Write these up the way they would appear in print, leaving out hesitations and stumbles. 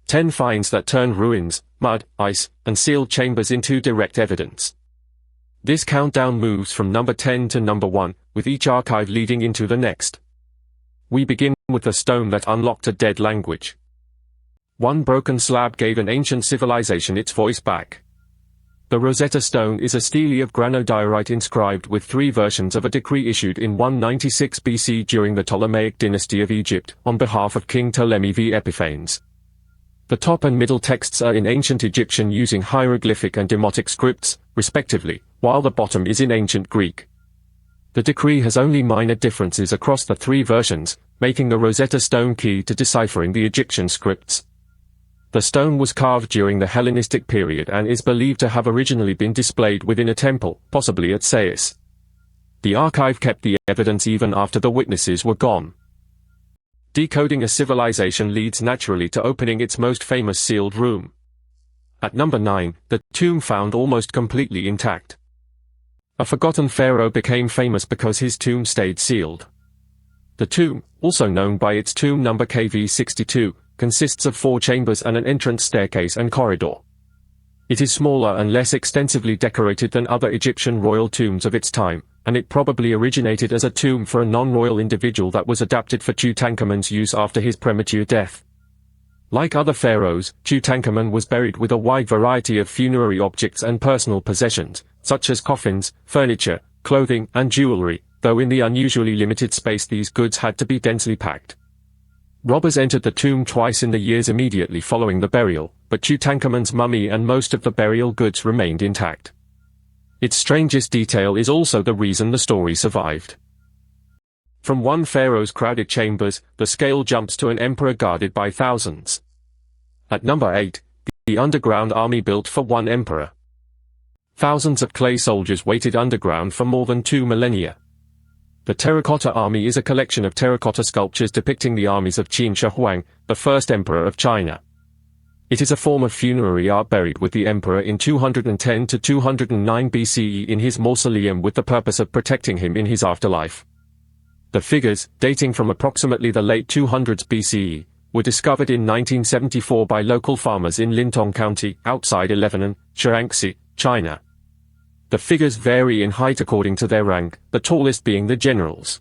10 finds that turn ruins, mud, ice, and sealed chambers into direct evidence. This countdown moves from number 10 to number 1, with each archive leading into the next. We begin with the stone that unlocked a dead language. One broken slab gave an ancient civilization its voice back. The Rosetta Stone is a stele of granodiorite inscribed with 3 versions of a decree issued in 196 BC during the Ptolemaic dynasty of Egypt, on behalf of King Ptolemy V Epiphanes. The top and middle texts are in ancient Egyptian using hieroglyphic and demotic scripts, respectively, while the bottom is in ancient Greek. The decree has only minor differences across the 3 versions, making the Rosetta Stone key to deciphering the Egyptian scripts. The stone was carved during the Hellenistic period and is believed to have originally been displayed within a temple, possibly at Sais. The archive kept the evidence even after the witnesses were gone. Decoding a civilization leads naturally to opening its most famous sealed room. At number 9, the tomb found almost completely intact. A forgotten pharaoh became famous because his tomb stayed sealed. The tomb, also known by its tomb number KV62, consists of 4 chambers and an entrance staircase and corridor. It is smaller and less extensively decorated than other Egyptian royal tombs of its time, and it probably originated as a tomb for a non-royal individual that was adapted for Tutankhamun's use after his premature death. Like other pharaohs, Tutankhamun was buried with a wide variety of funerary objects and personal possessions, such as coffins, furniture, clothing, and jewelry, though in the unusually limited space these goods had to be densely packed. Robbers entered the tomb twice in the years immediately following the burial, but Tutankhamun's mummy and most of the burial goods remained intact. Its strangest detail is also the reason the story survived. From one pharaoh's crowded chambers, the scale jumps to an emperor guarded by thousands. At number 8, the underground army built for one emperor. Thousands of clay soldiers waited underground for more than 2 millennia. The Terracotta Army is a collection of terracotta sculptures depicting the armies of Qin Shi Huang, the first emperor of China. It is a form of funerary art buried with the emperor in 210 to 209 BCE in his mausoleum with the purpose of protecting him in his afterlife. The figures, dating from approximately the late 200s BCE, were discovered in 1974 by local farmers in Lintong County, outside Lebanon, Shaanxi, China. The figures vary in height according to their rank, the tallest being the generals.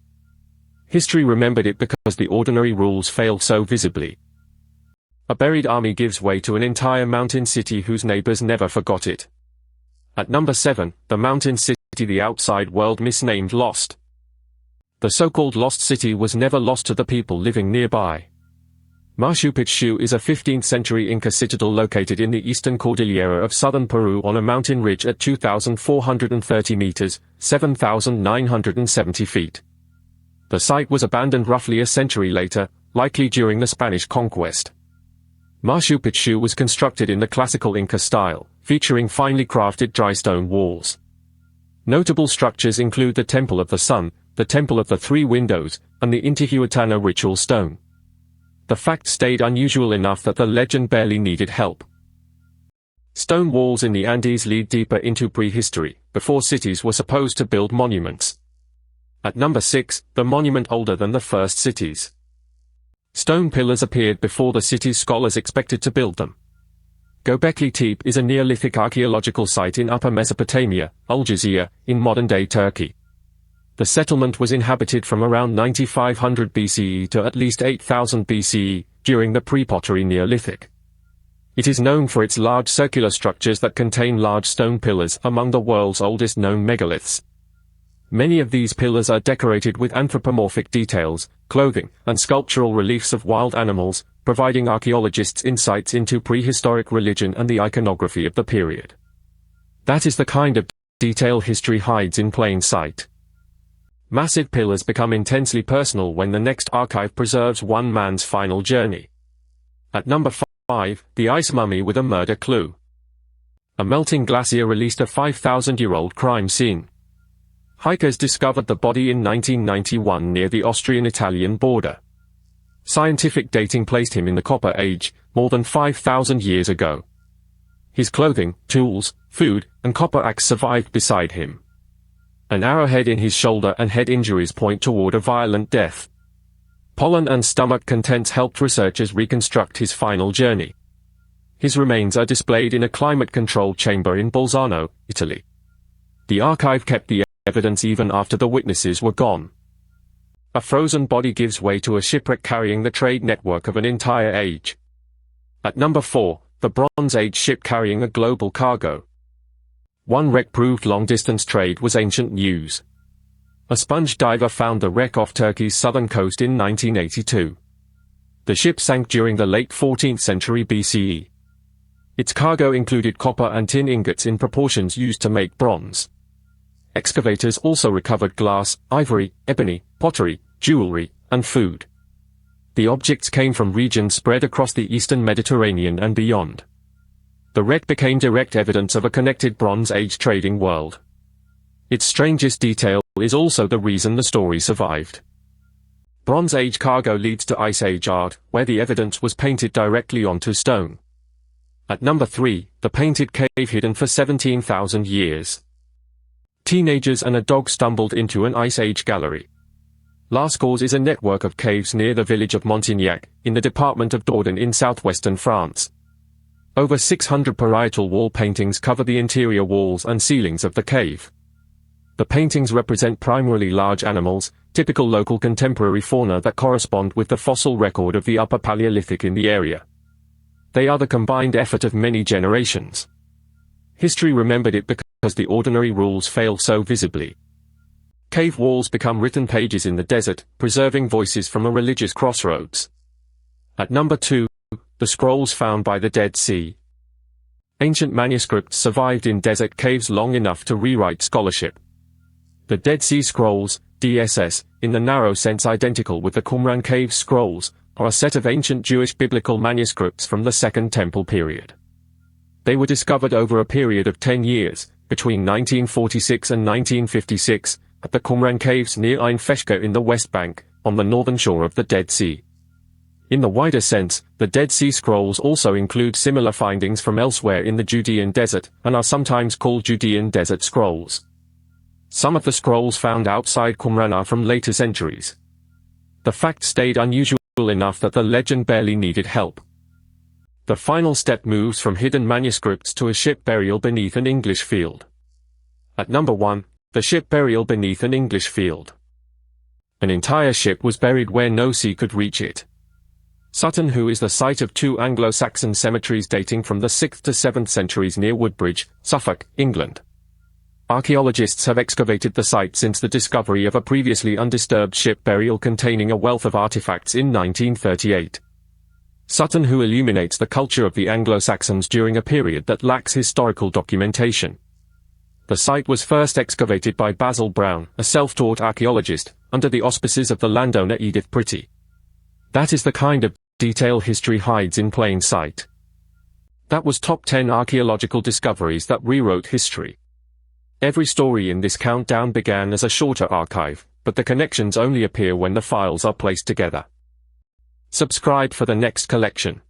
History remembered it because the ordinary rules failed so visibly. A buried army gives way to an entire mountain city whose neighbors never forgot it. At number 7, the mountain city the outside world misnamed Lost. The so-called Lost City was never lost to the people living nearby. Machu Picchu is a 15th-century Inca citadel located in the eastern cordillera of southern Peru on a mountain ridge at 2,430 meters, 7,970 feet. The site was abandoned roughly a century later, likely during the Spanish conquest. Machu Picchu was constructed in the classical Inca style, featuring finely crafted dry stone walls. Notable structures include the Temple of the Sun, the Temple of the Three Windows, and the Intihuatana ritual stone. The fact stayed unusual enough that the legend barely needed help. Stone walls in the Andes lead deeper into prehistory, before cities were supposed to build monuments. At number 6, the monument older than the first cities. Stone pillars appeared before the city's scholars expected to build them. Göbekli Tepe is a Neolithic archaeological site in Upper Mesopotamia, Al-Jizya, in modern-day Turkey. The settlement was inhabited from around 9500 BCE to at least 8000 BCE, during the pre-pottery Neolithic. It is known for its large circular structures that contain large stone pillars, among the world's oldest known megaliths. Many of these pillars are decorated with anthropomorphic details, clothing, and sculptural reliefs of wild animals, providing archaeologists insights into prehistoric religion and the iconography of the period. That is the kind of detail history hides in plain sight. Massive pillars become intensely personal when the next archive preserves one man's final journey. At number 5, the ice mummy with a murder clue. A melting glacier released a 5,000-year-old crime scene. Hikers discovered the body in 1991 near the Austrian-Italian border. Scientific dating placed him in the Copper Age, more than 5,000 years ago. His clothing, tools, food, and copper axe survived beside him. An arrowhead in his shoulder and head injuries point toward a violent death. Pollen and stomach contents helped researchers reconstruct his final journey. His remains are displayed in a climate-controlled chamber in Bolzano, Italy. The archive kept the evidence even after the witnesses were gone. A frozen body gives way to a shipwreck carrying the trade network of an entire age. At number 4, the Bronze Age ship carrying a global cargo. One wreck proved long-distance trade was ancient news. A sponge diver found the wreck off Turkey's southern coast in 1982. The ship sank during the late 14th century BCE. Its cargo included copper and tin ingots in proportions used to make bronze. Excavators also recovered glass, ivory, ebony, pottery, jewelry, and food. The objects came from regions spread across the eastern Mediterranean and beyond. The wreck became direct evidence of a connected Bronze Age trading world. Its strangest detail is also the reason the story survived. Bronze Age cargo leads to Ice Age art, where the evidence was painted directly onto stone. At number 3, the painted cave hidden for 17,000 years. Teenagers and a dog stumbled into an Ice Age gallery. Lascaux is a network of caves near the village of Montignac, in the department of Dordogne in southwestern France. Over 600 parietal wall paintings cover the interior walls and ceilings of the cave. The paintings represent primarily large animals, typical local contemporary fauna that correspond with the fossil record of the Upper Paleolithic in the area. They are the combined effort of many generations. History remembered it because the ordinary rules fail so visibly. Cave walls become written pages in the desert, preserving voices from a religious crossroads. At number 2, the scrolls found by the Dead Sea. Ancient manuscripts survived in desert caves long enough to rewrite scholarship. The Dead Sea Scrolls, DSS, in the narrow sense identical with the Qumran Cave Scrolls, are a set of ancient Jewish biblical manuscripts from the Second Temple period. They were discovered over a period of 10 years, between 1946 and 1956, at the Qumran Caves near Ein Feshka in the West Bank, on the northern shore of the Dead Sea. In the wider sense, the Dead Sea Scrolls also include similar findings from elsewhere in the Judean desert, and are sometimes called Judean Desert Scrolls. Some of the scrolls found outside Qumran are from later centuries. The fact stayed unusual enough that the legend barely needed help. The final step moves from hidden manuscripts to a ship burial beneath an English field. At number 1, the ship burial beneath an English field. An entire ship was buried where no sea could reach it. Sutton Hoo is the site of 2 Anglo-Saxon cemeteries dating from the 6th to 7th centuries near Woodbridge, Suffolk, England. Archaeologists have excavated the site since the discovery of a previously undisturbed ship burial containing a wealth of artifacts in 1938. Sutton Hoo illuminates the culture of the Anglo-Saxons during a period that lacks historical documentation. The site was first excavated by Basil Brown, a self-taught archaeologist, under the auspices of the landowner Edith Pretty. That is the kind of detail history hides in plain sight. That was top 10 archaeological discoveries that rewrote history. Every story in this countdown began as a shorter archive, but the connections only appear when the files are placed together. Subscribe for the next collection.